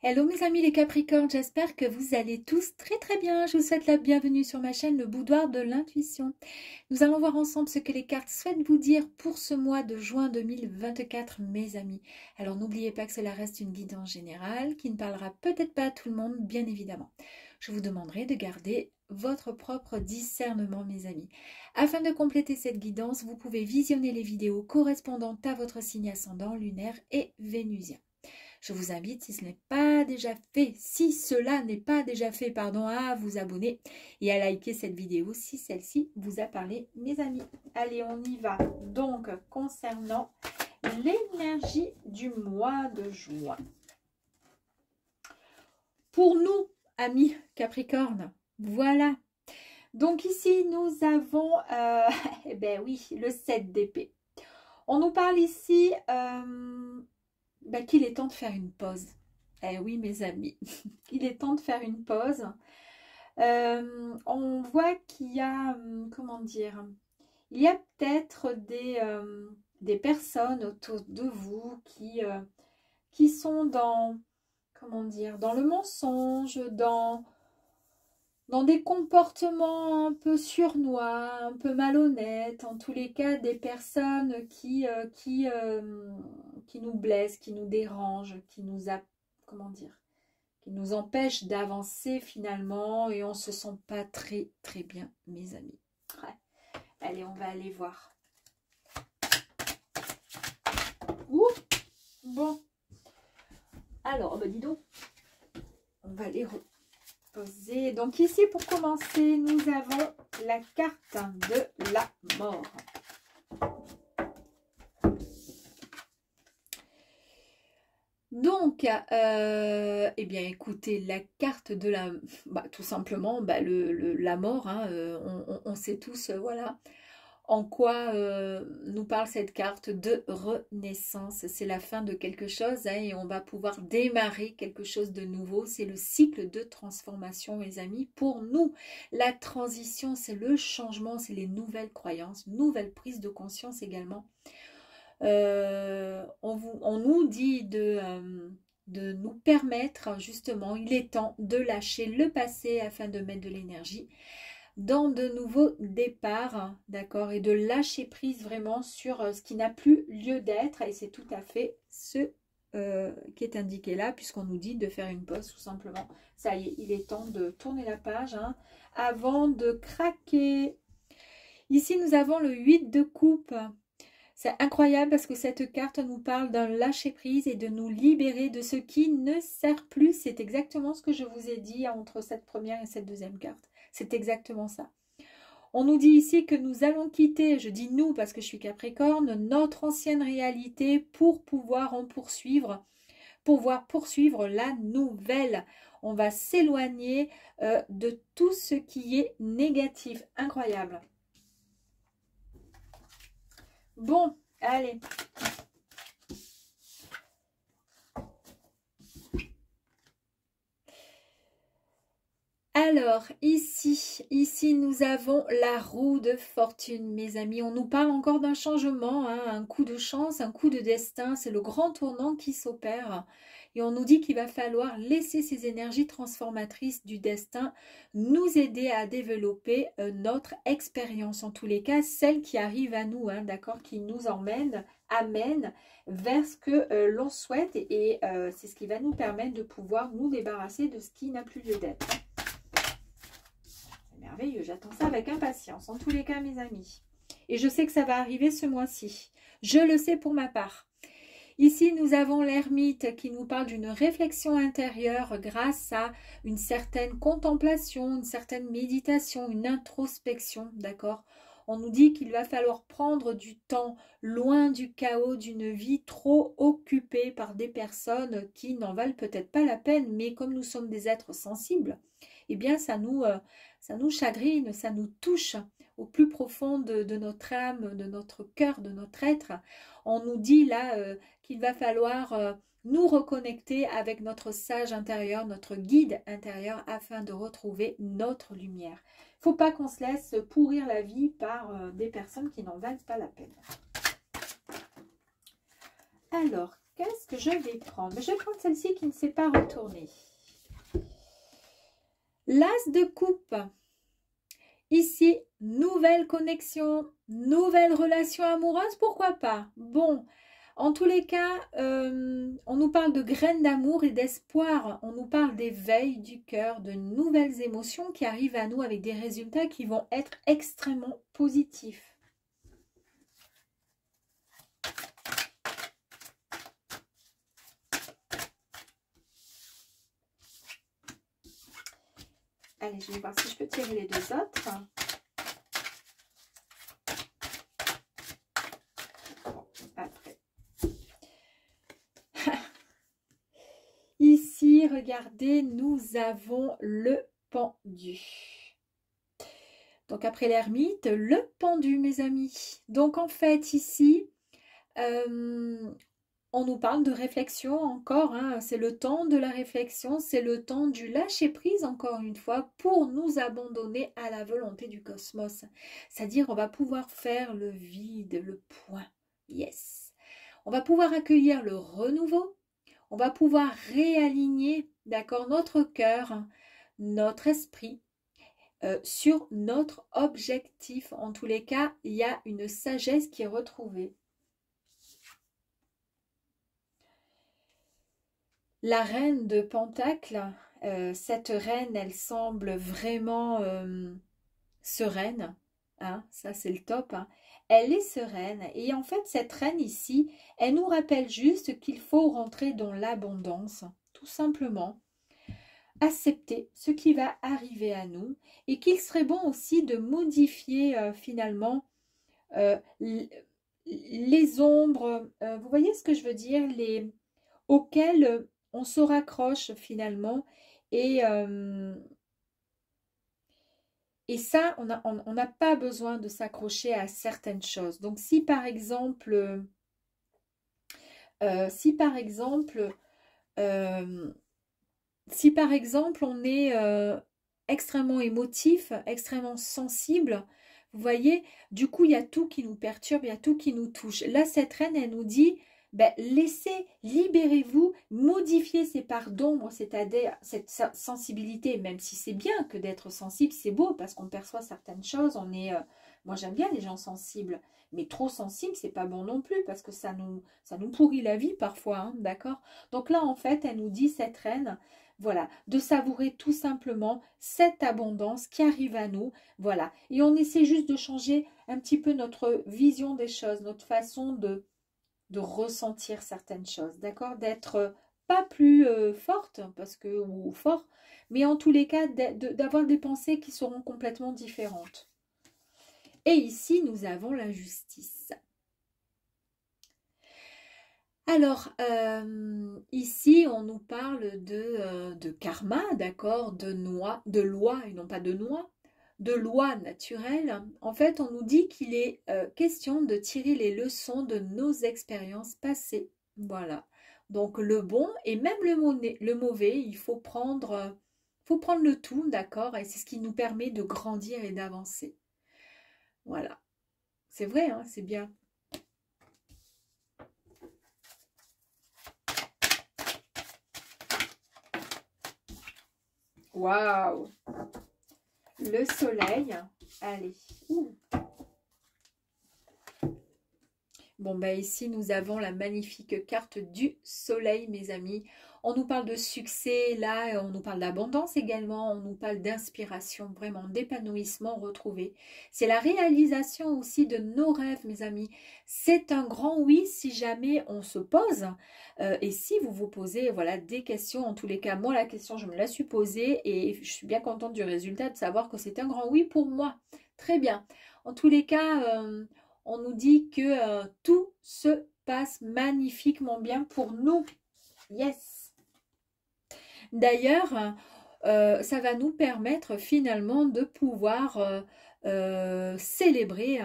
Hello mes amis les Capricornes, j'espère que vous allez tous très bien. Je vous souhaite la bienvenue sur ma chaîne Le Boudoir de l'Intuition. Nous allons voir ensemble ce que les cartes souhaitent vous dire pour ce mois de juin 2024 mes amis. Alors n'oubliez pas que cela reste une guidance générale qui ne parlera peut-être pas à tout le monde bien évidemment. Je vous demanderai de garder votre propre discernement mes amis. Afin de compléter cette guidance, vous pouvez visionner les vidéos correspondantes à votre signe ascendant, lunaire et vénusien. Je vous invite, si cela n'est pas déjà fait, pardon, à vous abonner et à liker cette vidéo si celle-ci vous a parlé, mes amis. Allez, on y va. Donc, concernant l'énergie du mois de juin. Pour nous, amis Capricorne, voilà. Donc ici, nous avons, eh ben oui, le 7 d'épée. On nous parle ici... qu'il est temps de faire une pause. Eh oui, mes amis, il est temps de faire une pause. On voit qu'il y a, comment dire, il y a peut-être des personnes autour de vous qui sont dans, comment dire, dans le mensonge, dans des comportements un peu surnois, un peu malhonnêtes, en tous les cas des personnes qui nous blessent, qui nous dérangent, comment dire, qui nous empêchent d'avancer finalement et on ne se sent pas très bien mes amis. Ouais. Allez, on va aller voir. Ouh, bon. Alors, dis donc, on va aller poser. Donc ici, pour commencer, nous avons la carte de la mort. Donc, eh bien, écoutez, la carte de la... tout simplement, la mort, hein, on sait tous, voilà, en quoi nous parle cette carte de renaissance. C'est la fin de quelque chose hein, et on va pouvoir démarrer quelque chose de nouveau. C'est le cycle de transformation, mes amis. Pour nous, la transition, c'est le changement, c'est les nouvelles croyances, nouvelles prises de conscience également. On nous dit de nous permettre, justement, il est temps de lâcher le passé afin de mettre de l'énergie dans de nouveaux départs, d'accord, et de lâcher prise vraiment sur ce qui n'a plus lieu d'être, et c'est tout à fait ce qui est indiqué là, puisqu'on nous dit de faire une pause, tout simplement. Ça y est, il est temps de tourner la page, hein, avant de craquer. Ici, nous avons le 8 de coupe. C'est incroyable parce que cette carte nous parle d'un lâcher-prise et de nous libérer de ce qui ne sert plus. C'est exactement ce que je vous ai dit entre cette première et cette deuxième carte. C'est exactement ça. On nous dit ici que nous allons quitter, je dis nous parce que je suis Capricorne, notre ancienne réalité pour pouvoir poursuivre la nouvelle. On va s'éloigner de tout ce qui est négatif. Incroyable. Bon, allez. Alors, ici, nous avons la roue de fortune, mes amis. On nous parle encore d'un changement, hein, un coup de chance, un coup de destin. C'est le grand tournant qui s'opère. Et on nous dit qu'il va falloir laisser ces énergies transformatrices du destin nous aider à développer notre expérience. En tous les cas, celle qui arrive à nous, hein, d'accord, qui nous amène vers ce que l'on souhaite. Et c'est ce qui va nous permettre de pouvoir nous débarrasser de ce qui n'a plus lieu d'être. Merveilleux, j'attends ça avec impatience, en tous les cas mes amis. Et je sais que ça va arriver ce mois-ci. Je le sais pour ma part. Ici, nous avons l'ermite qui nous parle d'une réflexion intérieure grâce à une certaine contemplation, une certaine méditation, une introspection, d'accord? On nous dit qu'il va falloir prendre du temps loin du chaos d'une vie trop occupée par des personnes qui n'en valent peut-être pas la peine, mais comme nous sommes des êtres sensibles, eh bien ça nous chagrine, ça nous touche au plus profond de notre âme, de notre cœur, de notre être. On nous dit là qu'il va falloir nous reconnecter avec notre sage intérieur, notre guide intérieur afin de retrouver notre lumière. Il ne faut pas qu'on se laisse pourrir la vie par des personnes qui n'en valent pas la peine. Alors, Qu'est-ce que je vais prendre? Je vais prendre celle-ci qui ne s'est pas retournée. L'As de coupe. Ici, nouvelle connexion, nouvelle relation amoureuse, pourquoi pas? Bon, en tous les cas, on nous parle de graines d'amour et d'espoir. On nous parle d'éveil du cœur, de nouvelles émotions qui arrivent à nous avec des résultats qui vont être extrêmement positifs. Allez, je vais voir si je peux tirer les deux autres. Bon, après. Ici, regardez, nous avons le pendu. Donc, après l'ermite, le pendu, mes amis. Donc, en fait, ici, on nous parle de réflexion encore, hein. C'est le temps de la réflexion, c'est le temps du lâcher-prise, encore une fois, pour nous abandonner à la volonté du cosmos. C'est-à-dire, on va pouvoir faire le vide, le point. Yes. On va pouvoir accueillir le renouveau. On va pouvoir réaligner, d'accord, notre cœur, notre esprit sur notre objectif. En tous les cas, il y a une sagesse qui est retrouvée. La reine de Pentacle, cette reine, elle semble vraiment sereine. Hein, ça, c'est le top. Hein. Elle est sereine. Et en fait, cette reine ici, elle nous rappelle juste qu'il faut rentrer dans l'abondance, tout simplement. Accepter ce qui va arriver à nous et qu'il serait bon aussi de modifier finalement les ombres, vous voyez ce que je veux dire, auxquelles on se raccroche finalement et ça, on n'a pas besoin de s'accrocher à certaines choses. Donc, si par exemple, on est extrêmement émotif, extrêmement sensible, vous voyez, du coup, il y a tout qui nous perturbe, il y a tout qui nous touche. Là, cette reine, elle nous dit, ben, laissez, libérez-vous, modifiez ces parts d'ombre, c'est-à-dire cette sensibilité, même si c'est bien que d'être sensible, c'est beau parce qu'on perçoit certaines choses, moi j'aime bien les gens sensibles, mais trop sensible, c'est pas bon non plus parce que ça nous pourrit la vie parfois, hein, d'accord? Donc là, en fait, elle nous dit, cette reine, voilà, de savourer tout simplement cette abondance qui arrive à nous, voilà. Et on essaie juste de changer un petit peu notre vision des choses, notre façon de ressentir certaines choses, d'accord? D'être pas plus forte, parce que, ou fort, mais en tous les cas, d'avoir des pensées qui seront complètement différentes. Et ici, nous avons la justice. Alors, ici, on nous parle de karma, d'accord, de loi, et non pas de noix, de loi naturelle. En fait, on nous dit qu'il est question de tirer les leçons de nos expériences passées. Voilà. Donc, le bon et même le mauvais, il faut prendre le tout, d'accord, et c'est ce qui nous permet de grandir et d'avancer. Voilà. C'est vrai, hein, c'est bien. Waouh! Le soleil. Allez. Ouh. Bon, ben ici, nous avons la magnifique carte du soleil, mes amis. On nous parle de succès, là, on nous parle d'abondance également, on nous parle d'inspiration, vraiment d'épanouissement retrouvé. C'est la réalisation aussi de nos rêves, mes amis. C'est un grand oui si jamais on se pose. Et si vous vous posez voilà, des questions, en tous les cas, moi, la question, je me la suis posée et je suis bien contente du résultat de savoir que c'est un grand oui pour moi. Très bien. En tous les cas, on nous dit que tout se passe magnifiquement bien pour nous. Yes! D'ailleurs, ça va nous permettre finalement de pouvoir célébrer,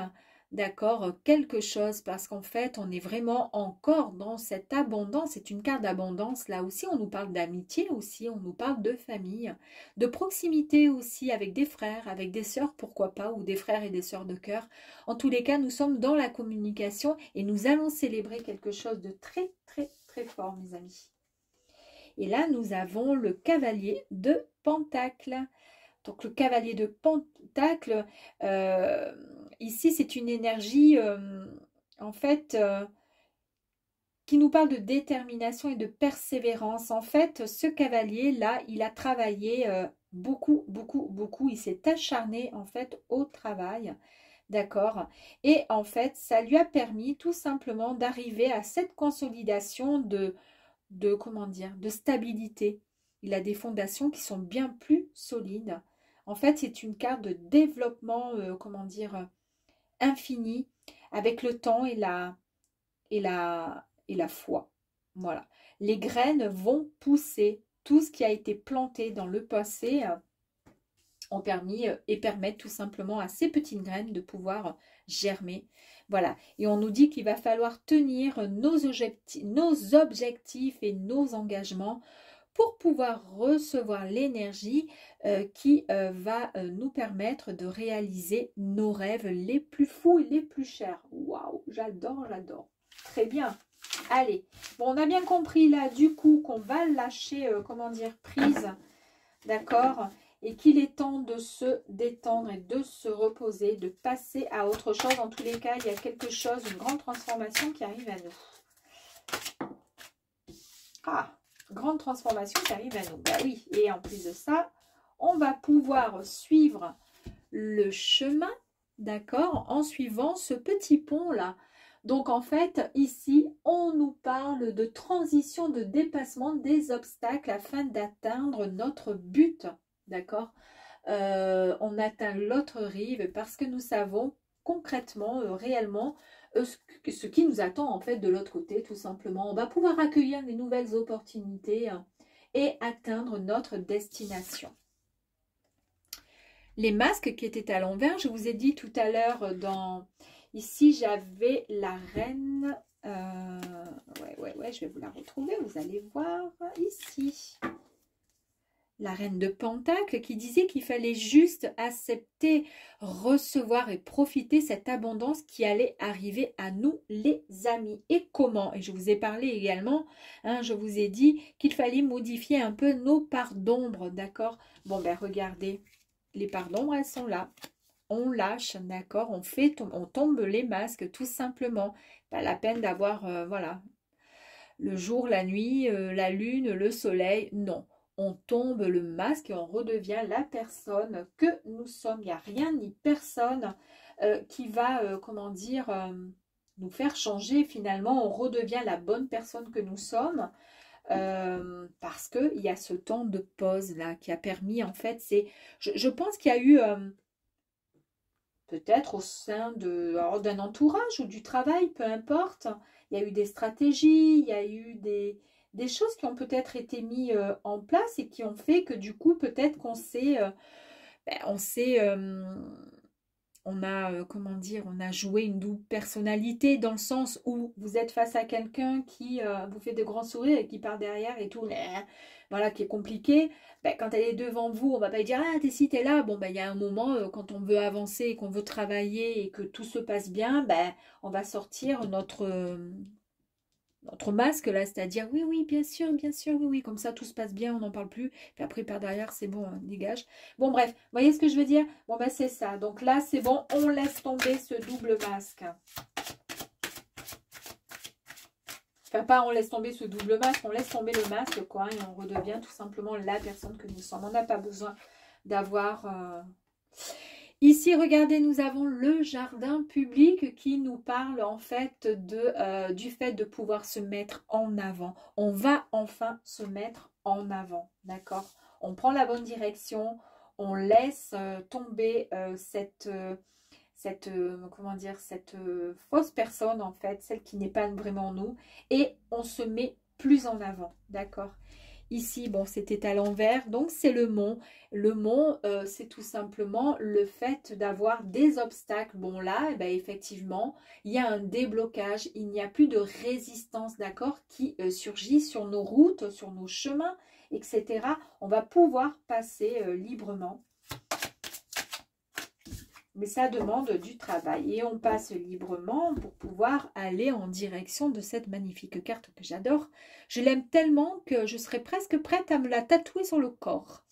d'accord, quelque chose parce qu'en fait, on est vraiment encore dans cette abondance. C'est une carte d'abondance. Là aussi, on nous parle d'amitié aussi, on nous parle de famille, de proximité aussi avec des frères, avec des sœurs, pourquoi pas, ou des frères et des sœurs de cœur. En tous les cas, nous sommes dans la communication et nous allons célébrer quelque chose de très, très, très très fort, mes amis. Et là, nous avons le cavalier de Pentacle. Donc, le cavalier de Pentacle, ici, c'est une énergie, en fait, qui nous parle de détermination et de persévérance. En fait, ce cavalier-là, il a travaillé beaucoup, beaucoup, beaucoup. Il s'est acharné, en fait, au travail. D'accord? Et en fait, ça lui a permis tout simplement d'arriver à cette consolidation comment dire, de stabilité. Il a des fondations qui sont bien plus solides. En fait, c'est une carte de développement, comment dire, infini, avec le temps et la foi. Voilà. Les graines vont pousser. Tout ce qui a été planté dans le passé ont permis et permettent tout simplement à ces petites graines de pouvoir germer. Voilà. Et on nous dit qu'il va falloir tenir nos objectifs et nos engagements pour pouvoir recevoir l'énergie qui va nous permettre de réaliser nos rêves les plus fous et les plus chers. Waouh, j'adore, j'adore. Très bien. Allez, bon, on a bien compris là du coup qu'on va lâcher, comment dire, prise, d'accord, et qu'il est temps de se détendre et de se reposer, de passer à autre chose. En tous les cas, il y a quelque chose, une grande transformation qui arrive à nous. Ah, grande transformation qui arrive à nous. Bah oui, et en plus de ça, on va pouvoir suivre le chemin, d'accord, en suivant ce petit pont là. Donc en fait, ici, on nous parle de transition, de dépassement des obstacles afin d'atteindre notre but, d'accord. On atteint l'autre rive parce que nous savons concrètement, réellement, ce qui nous attend en fait de l'autre côté, tout simplement. On va pouvoir accueillir des nouvelles opportunités et atteindre notre destination. Les masques qui étaient à l'envers, je vous ai dit tout à l'heure dans... Ici, j'avais la reine. Ouais, je vais vous la retrouver. Vous allez voir ici. La reine de Pentacle qui disait qu'il fallait juste accepter, recevoir et profiter cette abondance qui allait arriver à nous, les amis. Et comment? Et je vous ai parlé également, hein, je vous ai dit qu'il fallait modifier un peu nos parts d'ombre, d'accord? Bon, ben regardez, les parts d'ombre, elles sont là. On lâche, d'accord, on tombe les masques tout simplement. Pas la peine d'avoir, voilà, le jour, la nuit, la lune, le soleil, non. On tombe le masque et on redevient la personne que nous sommes. Il n'y a rien ni personne qui va, comment dire, nous faire changer. Finalement, on redevient la bonne personne que nous sommes. Parce qu'il y a ce temps de pause là qui a permis, en fait, je pense qu'il y a eu... peut-être au sein d'un entourage ou du travail, peu importe. Il y a eu des stratégies, il y a eu des choses qui ont peut-être été mises en place et qui ont fait que du coup, peut-être qu'on comment dire, on a joué une double personnalité dans le sens où vous êtes face à quelqu'un qui vous fait de grands sourires et qui part derrière et tout, voilà, qui est compliqué. Ben, quand elle est devant vous, on va pas lui dire ah t'es ci, t'es là. Bon ben il y a un moment quand on veut avancer et qu'on veut travailler et que tout se passe bien, ben on va sortir notre masque là, c'est-à-dire oui, bien sûr, oui, comme ça tout se passe bien, on n'en parle plus, puis après par derrière c'est bon, hein, dégage. Bon bref, vous voyez ce que je veux dire? Bon ben c'est ça, donc là c'est bon, on laisse tomber ce double masque. Enfin pas on laisse tomber ce double masque, on laisse tomber le masque quoi, et on redevient tout simplement la personne que nous sommes. On n'a pas besoin d'avoir... Ici, regardez, nous avons le jardin public qui nous parle en fait du fait de pouvoir se mettre en avant. On va enfin se mettre en avant, d'accord? On prend la bonne direction, on laisse tomber comment dire, cette fausse personne en fait, celle qui n'est pas vraiment nous, et on se met plus en avant, d'accord? Ici, bon, c'était à l'envers, donc c'est le mont. Le mont, c'est tout simplement le fait d'avoir des obstacles. Bon, là, eh ben, effectivement, il y a un déblocage, il n'y a plus de résistance, d'accord, qui surgit sur nos routes, sur nos chemins, etc. On va pouvoir passer librement. mais ça demande du travail. Et on passe librement pour pouvoir aller en direction de cette magnifique carte que j'adore. Je l'aime tellement que je serais presque prête à me la tatouer sur le corps.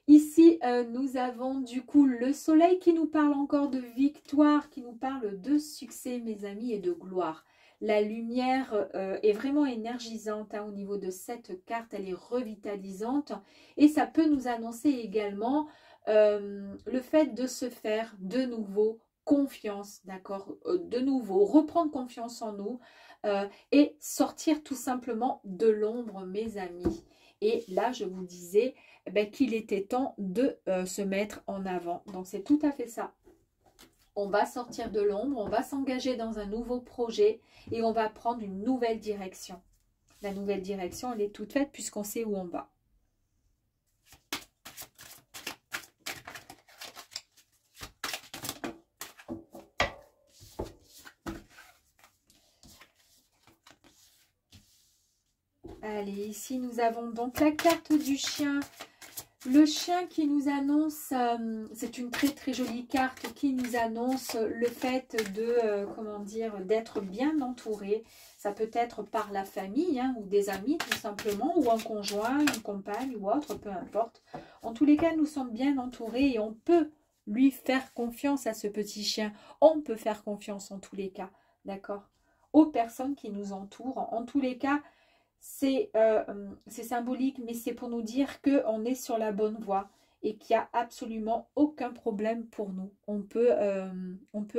Ici, nous avons du coup le soleil qui nous parle encore de victoire, qui nous parle de succès, mes amis, et de gloire. La lumière est vraiment énergisante hein, au niveau de cette carte, elle est revitalisante. Et ça peut nous annoncer également le fait de se faire de nouveau confiance, d'accord, de nouveau reprendre confiance en nous et sortir tout simplement de l'ombre, mes amis. Et là, je vous disais qu'il était temps de se mettre en avant. Donc, c'est tout à fait ça. On va sortir de l'ombre, on va s'engager dans un nouveau projet et on va prendre une nouvelle direction. La nouvelle direction, elle est toute faite puisqu'on sait où on va. Allez, ici nous avons donc la carte du chien. Le chien qui nous annonce, c'est une très très jolie carte qui nous annonce le fait de, comment dire, d'être bien entouré. Ça peut être par la famille hein, ou des amis tout simplement, ou un conjoint, une compagne ou autre, peu importe. En tous les cas, nous sommes bien entourés et on peut lui faire confiance à ce petit chien. On peut faire confiance en tous les cas, d'accord? Aux personnes qui nous entourent. En tous les cas, c'est symbolique, mais c'est pour nous dire qu'on est sur la bonne voie et qu'il n'y a absolument aucun problème pour nous. On peut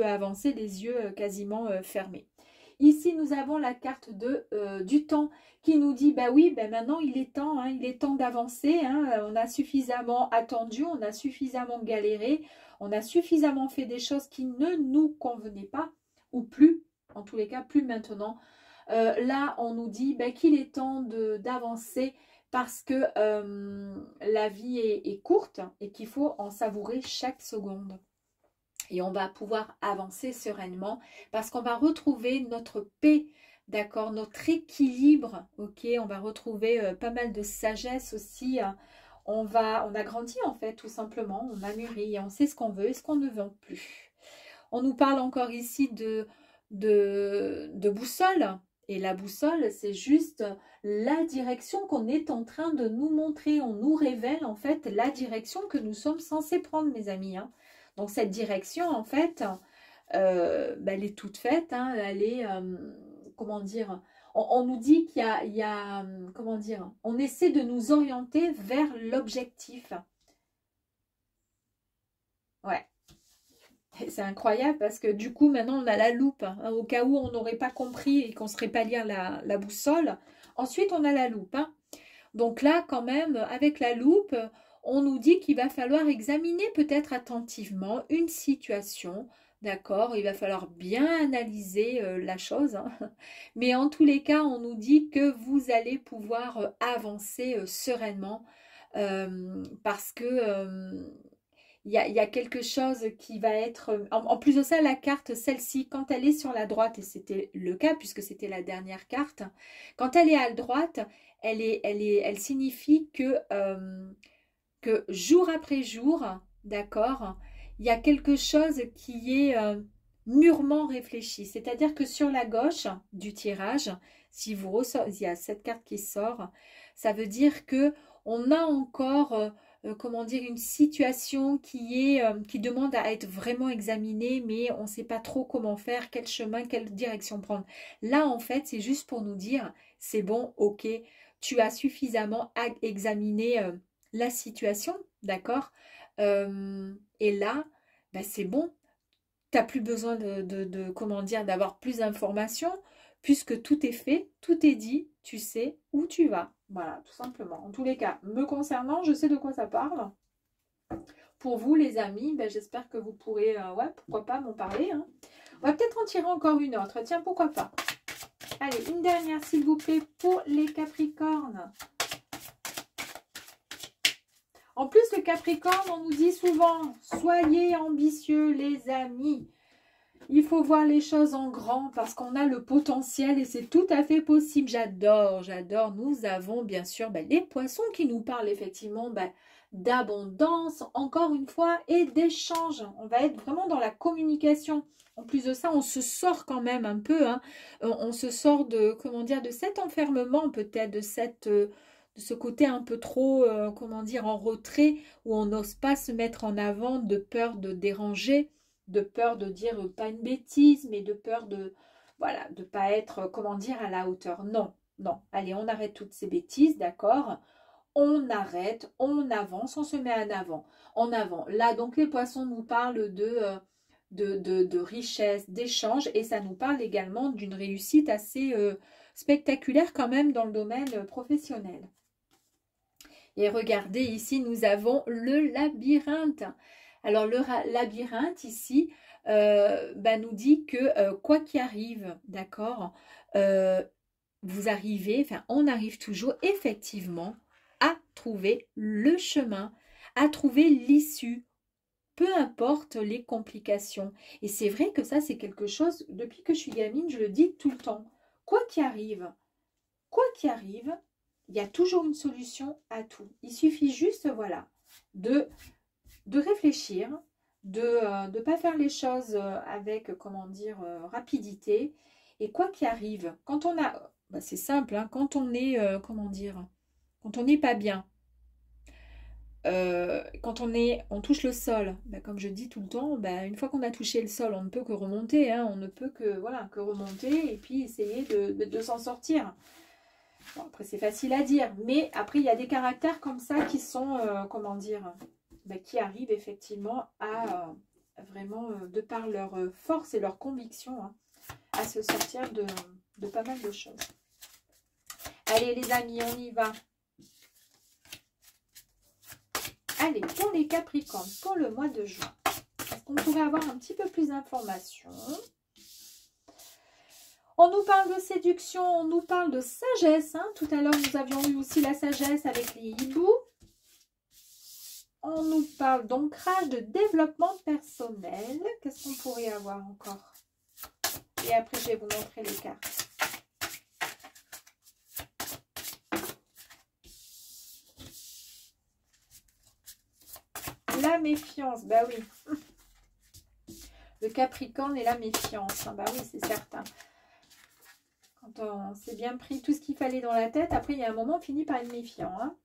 avancer les yeux quasiment fermés. Ici, nous avons la carte du temps qui nous dit, bah oui, bah maintenant il est temps, hein, il est temps d'avancer. Hein, on a suffisamment attendu, on a suffisamment galéré, on a suffisamment fait des choses qui ne nous convenaient pas, ou plus, en tous les cas, plus maintenant. Là, on nous dit qu'il est temps d'avancer parce que la vie est courte et qu'il faut en savourer chaque seconde. Et on va pouvoir avancer sereinement parce qu'on va retrouver notre paix, d'accord, notre équilibre, ok. On va retrouver pas mal de sagesse aussi. On a grandi en fait, tout simplement. On a mûri et on sait ce qu'on veut et ce qu'on ne veut plus. On nous parle encore ici de boussole. Et la boussole, c'est juste la direction qu'on est en train de nous montrer. On nous révèle en fait la direction que nous sommes censés prendre, mes amis. Hein. Donc cette direction, en fait, elle est toute faite. Hein. Elle est, comment dire, on nous dit qu'il y a, comment dire, on essaie de nous orienter vers l'objectif. Ouais. C'est incroyable parce que du coup, maintenant, on a la loupe. Hein, au cas où on n'aurait pas compris et qu'on ne saurait pas lire la boussole. Ensuite, on a la loupe. Hein. Donc là, quand même, avec la loupe, on nous dit qu'il va falloir examiner peut-être attentivement une situation. D'accord, il va falloir bien analyser la chose. Hein. Mais en tous les cas, on nous dit que vous allez pouvoir avancer sereinement parce que... il y a quelque chose qui va être... En plus de ça, la carte, celle-ci, quand elle est sur la droite, et c'était le cas puisque c'était la dernière carte, quand elle est à la droite, elle signifie que jour après jour, d'accord, il y a quelque chose qui est mûrement réfléchi. C'est-à-dire que sur la gauche du tirage, si vous ressortez, il y a cette carte qui sort, ça veut dire que on a encore... comment dire, une situation qui demande à être vraiment examinée, mais on ne sait pas trop comment faire, quel chemin, quelle direction prendre. Là, en fait, c'est juste pour nous dire, c'est bon, ok, tu as suffisamment examiné la situation, d'accord. Et là, c'est bon, tu n'as plus besoin comment dire, d'avoir plus d'informations, puisque tout est fait, tout est dit, tu sais où tu vas. Voilà, tout simplement. En tous les cas, me concernant, je sais de quoi ça parle. Pour vous, les amis, j'espère que vous pourrez, ouais, pourquoi pas m'en parler. Hein. On va peut-être en tirer encore une autre. Tiens, pourquoi pas. Allez, une dernière, s'il vous plaît, pour les Capricornes. En plus, le Capricorne, on nous dit souvent, soyez ambitieux, les amis. Il faut voir les choses en grand parce qu'on a le potentiel et c'est tout à fait possible. J'adore, j'adore. Nous avons bien sûr les poissons qui nous parlent effectivement d'abondance, encore une fois, et d'échange. On va être vraiment dans la communication. En plus de ça, on se sort quand même un peu, hein. On se sort de, comment dire, de cet enfermement peut-être, de ce côté un peu trop, comment dire, en retrait, où on n'ose pas se mettre en avant de peur de déranger, de peur de dire pas une bêtise, mais de peur de, voilà, de pas être, comment dire, à la hauteur. Non, non. Allez, on arrête toutes ces bêtises, d'accord? On arrête, on avance, on se met en avant. En avant. Là, donc, les poissons nous parlent de richesse, d'échange, et ça nous parle également d'une réussite assez spectaculaire quand même dans le domaine professionnel. Et regardez, ici, nous avons le labyrinthe. Alors, le labyrinthe, ici, nous dit que quoi qu'il arrive, d'accord, vous arrivez, enfin, on arrive toujours effectivement à trouver le chemin, à trouver l'issue, peu importe les complications. Et c'est vrai que ça, c'est quelque chose, depuis que je suis gamine, je le dis tout le temps. Quoi qu'il arrive, il y a toujours une solution à tout. Il suffit juste, voilà, de réfléchir, de ne pas faire les choses avec, comment dire, rapidité. Et quoi qu'il arrive, quand on a, c'est simple, hein, quand on est, comment dire, quand on n'est pas bien, quand on touche le sol, comme je dis tout le temps, une fois qu'on a touché le sol, on ne peut que remonter, hein, on ne peut que, voilà, que remonter et puis essayer de s'en sortir. Bon, après, c'est facile à dire, mais après, il y a des caractères comme ça qui sont, comment dire, qui arrivent effectivement à vraiment, de par leur force et leur conviction, hein, à se sortir de pas mal de choses. Allez les amis, on y va. Allez, pour les Capricornes, pour le mois de juin, est-ce qu'on pourrait avoir un petit peu plus d'informations? On nous parle de séduction, on nous parle de sagesse. Hein. Tout à l'heure, nous avions eu aussi la sagesse avec les hiboux. On nous parle d'ancrage, de développement personnel. Qu'est-ce qu'on pourrait avoir encore? Et après, je vais vous montrer les cartes. La méfiance, bah oui. Le Capricorne et la méfiance, hein, bah oui, c'est certain. Quand on s'est bien pris tout ce qu'il fallait dans la tête, après il y a un moment, on finit par être méfiant. Hein.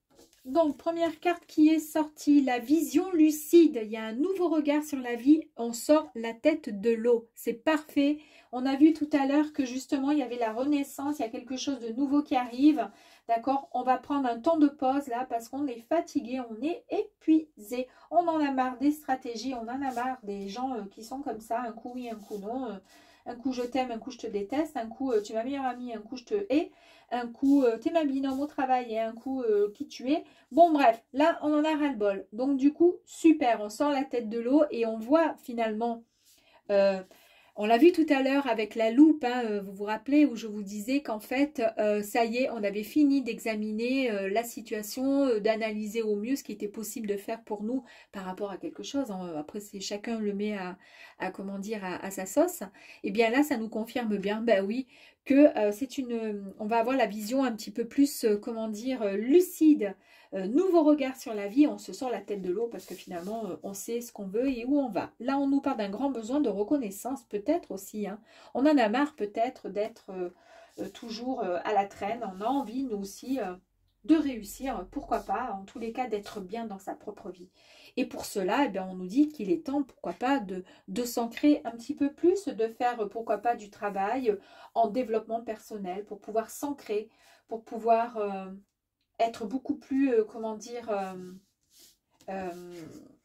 Donc, première carte qui est sortie, la vision lucide. Il y a un nouveau regard sur la vie, on sort la tête de l'eau. C'est parfait. On a vu tout à l'heure que justement, il y avait la renaissance, il y a quelque chose de nouveau qui arrive. D'accord? On va prendre un temps de pause là parce qu'on est fatigué, on est épuisé. On en a marre des stratégies, on en a marre des gens qui sont comme ça, un coup oui, un coup non. Un coup je t'aime, un coup je te déteste, un coup tu es ma meilleure amie, un coup je te hais, un coup tu es ma binôme au travail et un coup qui tu es. Bon bref, là on en a ras-le-bol. Donc du coup, super, on sort la tête de l'eau et on voit finalement... on l'a vu tout à l'heure avec la loupe, hein, vous vous rappelez, où je vous disais qu'en fait, ça y est, on avait fini d'examiner la situation, d'analyser au mieux ce qui était possible de faire pour nous par rapport à quelque chose. Hein. Après, c'est chacun le met comment dire, à sa sauce. Et bien là, ça nous confirme bien, ben oui, que on va avoir la vision un petit peu plus, comment dire, lucide. Nouveau regard sur la vie, on se sort la tête de l'eau parce que finalement, on sait ce qu'on veut et où on va. Là, on nous parle d'un grand besoin de reconnaissance, peut-être aussi. Hein. On en a marre peut-être d'être toujours à la traîne. On a envie, nous aussi, de réussir, pourquoi pas, en tous les cas, d'être bien dans sa propre vie. Et pour cela, eh bien, on nous dit qu'il est temps, pourquoi pas, de s'ancrer un petit peu plus, de faire, pourquoi pas, du travail en développement personnel pour pouvoir s'ancrer, pour pouvoir... être beaucoup plus, comment dire,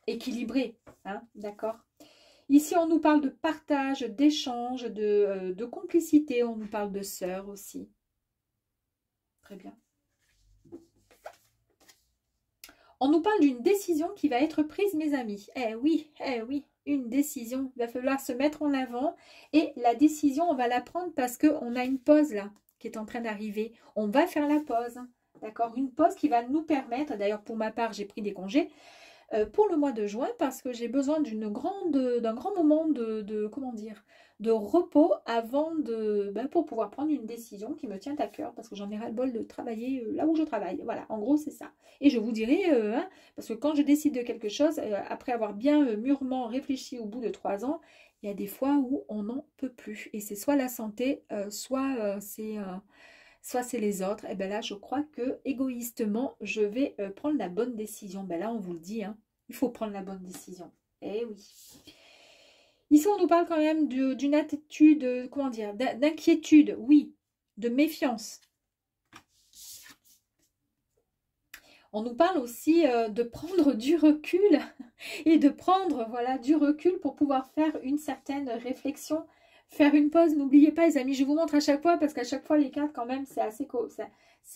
équilibré, hein, d'accord? Ici, on nous parle de partage, d'échange, de complicité, on nous parle de sœurs aussi. Très bien. On nous parle d'une décision qui va être prise, mes amis. Eh oui, une décision. Il va falloir se mettre en avant et la décision, on va la prendre parce qu'on a une pause là qui est en train d'arriver. On va faire la pause. D'accord, une pause qui va nous permettre, d'ailleurs pour ma part j'ai pris des congés pour le mois de juin parce que j'ai besoin d'un grand moment comment dire, de repos avant de, ben, pour pouvoir prendre une décision qui me tient à cœur, parce que j'en ai ras-le-bol de travailler là où je travaille. Voilà, en gros, c'est ça. Et je vous dirai, hein, parce que quand je décide de quelque chose, après avoir bien mûrement réfléchi au bout de 3 ans, il y a des fois où on n'en peut plus. Et c'est soit la santé, soit c'est les autres. Et bien là, je crois que égoïstement, je vais prendre la bonne décision. Ben là, on vous le dit, hein, il faut prendre la bonne décision. Eh oui. Ici, on nous parle quand même d'une attitude, comment dire, d'inquiétude, oui, de méfiance. On nous parle aussi de prendre du recul et de prendre, voilà, du recul pour pouvoir faire une certaine réflexion, faire une pause. N'oubliez pas, les amis, je vous montre à chaque fois parce qu'à chaque fois, les cartes, quand même, c'est assez...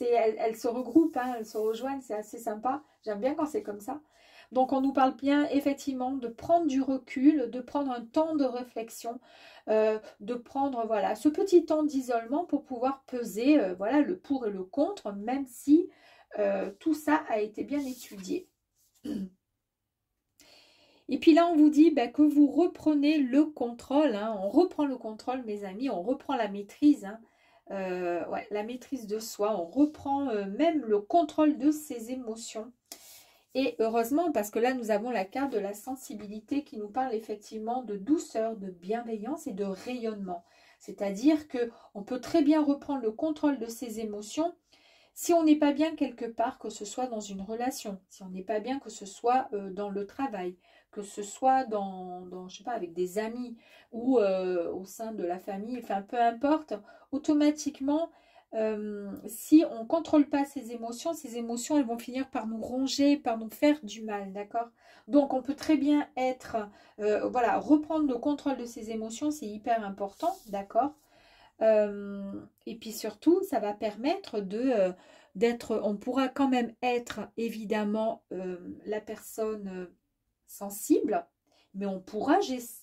Elles se regroupent, hein, elles se rejoignent, c'est assez sympa. J'aime bien quand c'est comme ça. Donc, on nous parle bien, effectivement, de prendre du recul, de prendre un temps de réflexion, de prendre, voilà, ce petit temps d'isolement pour pouvoir peser, voilà, le pour et le contre, même si tout ça a été bien étudié. Et puis là, on vous dit bah, que vous reprenez le contrôle. Hein. On reprend le contrôle, mes amis. On reprend la maîtrise. Hein. Ouais, la maîtrise de soi. On reprend même le contrôle de ses émotions. Et heureusement, parce que là, nous avons la carte de la sensibilité qui nous parle effectivement de douceur, de bienveillance et de rayonnement. C'est-à-dire qu'on peut très bien reprendre le contrôle de ses émotions si on n'est pas bien quelque part, que ce soit dans une relation, si on n'est pas bien, que ce soit dans le travail, que ce soit je sais pas, avec des amis ou au sein de la famille, enfin peu importe, automatiquement, si on ne contrôle pas ces émotions, elles vont finir par nous ronger, par nous faire du mal, d'accord? Donc on peut très bien être, voilà, reprendre le contrôle de ses émotions, c'est hyper important, d'accord? Et puis surtout, ça va permettre d'être, on pourra quand même être évidemment la personne sensible, mais on pourra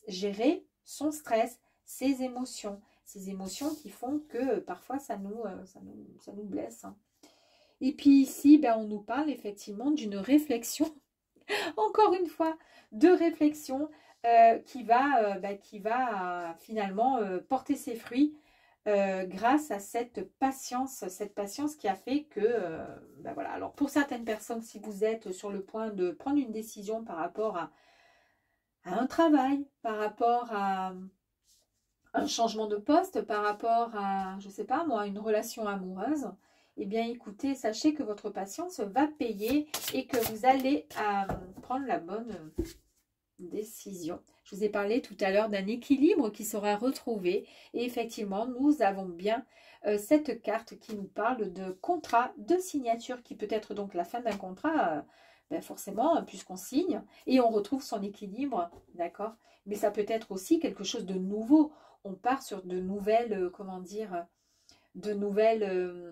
gérer son stress, ses émotions qui font que parfois ça nous blesse. Hein. Et puis ici, ben, on nous parle effectivement d'une réflexion, encore une fois, de réflexion qui va finalement porter ses fruits grâce à cette patience qui a fait que, ben voilà, alors pour certaines personnes, si vous êtes sur le point de prendre une décision par rapport à un travail, par rapport à un changement de poste, par rapport à, je sais pas moi, une relation amoureuse, eh bien écoutez, sachez que votre patience va payer et que vous allez prendre la bonne décision. Je vous ai parlé tout à l'heure d'un équilibre qui sera retrouvé et effectivement nous avons bien cette carte qui nous parle de contrat, de signature qui peut être donc la fin d'un contrat ben forcément puisqu'on signe et on retrouve son équilibre, d'accord, mais ça peut être aussi quelque chose de nouveau, on part sur de nouvelles comment dire, de nouvelles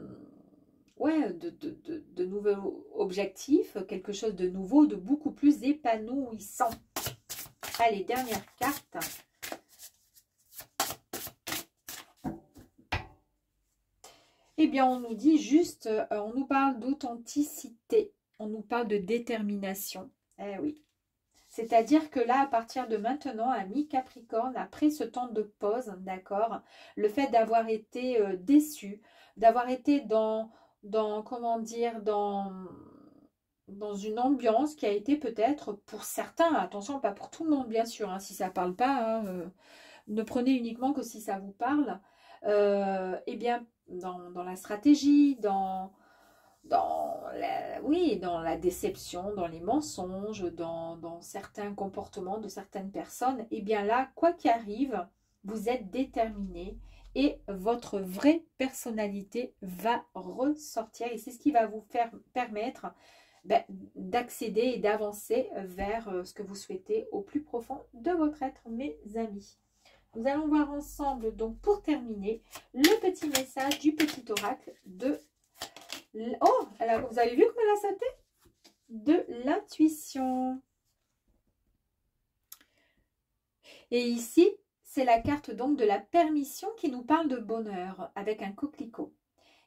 ouais, de nouveaux objectifs, quelque chose de nouveau, de beaucoup plus épanouissant. Allez, dernière carte. Eh bien, on nous dit juste, on nous parle d'authenticité, on nous parle de détermination. Eh oui. C'est-à-dire que là, à partir de maintenant, à mi-Capricorne, après ce temps de pause, d'accord, le fait d'avoir été déçu, d'avoir été comment dire, dans une ambiance qui a été peut-être pour certains, attention, pas pour tout le monde bien sûr, hein, si ça ne parle pas, hein, ne prenez uniquement que si ça vous parle, eh bien dans la stratégie, oui, dans la déception, dans les mensonges, dans certains comportements de certaines personnes, eh bien là, quoi qu'il arrive, vous êtes déterminé et votre vraie personnalité va ressortir et c'est ce qui va vous faire permettre d'accéder et d'avancer vers ce que vous souhaitez au plus profond de votre être, mes amis. Nous allons voir ensemble, donc pour terminer, le petit message du petit oracle de... Oh, alors, vous avez vu comme elle a sauté? De l'intuition. Et ici, c'est la carte donc de la permission qui nous parle de bonheur avec un coquelicot.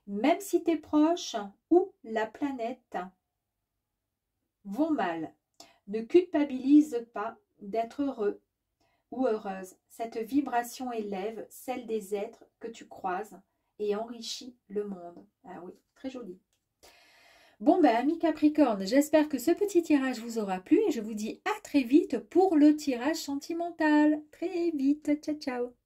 Même si tes proches ou la planète vont mal, ne culpabilise pas d'être heureux. ou heureuse. Cette vibration élève celle des êtres que tu croises et enrichit le monde. Ah oui, très joli. Bon, ben, amis Capricorne, j'espère que ce petit tirage vous aura plu et je vous dis à très vite pour le tirage sentimental. Très vite, ciao, ciao.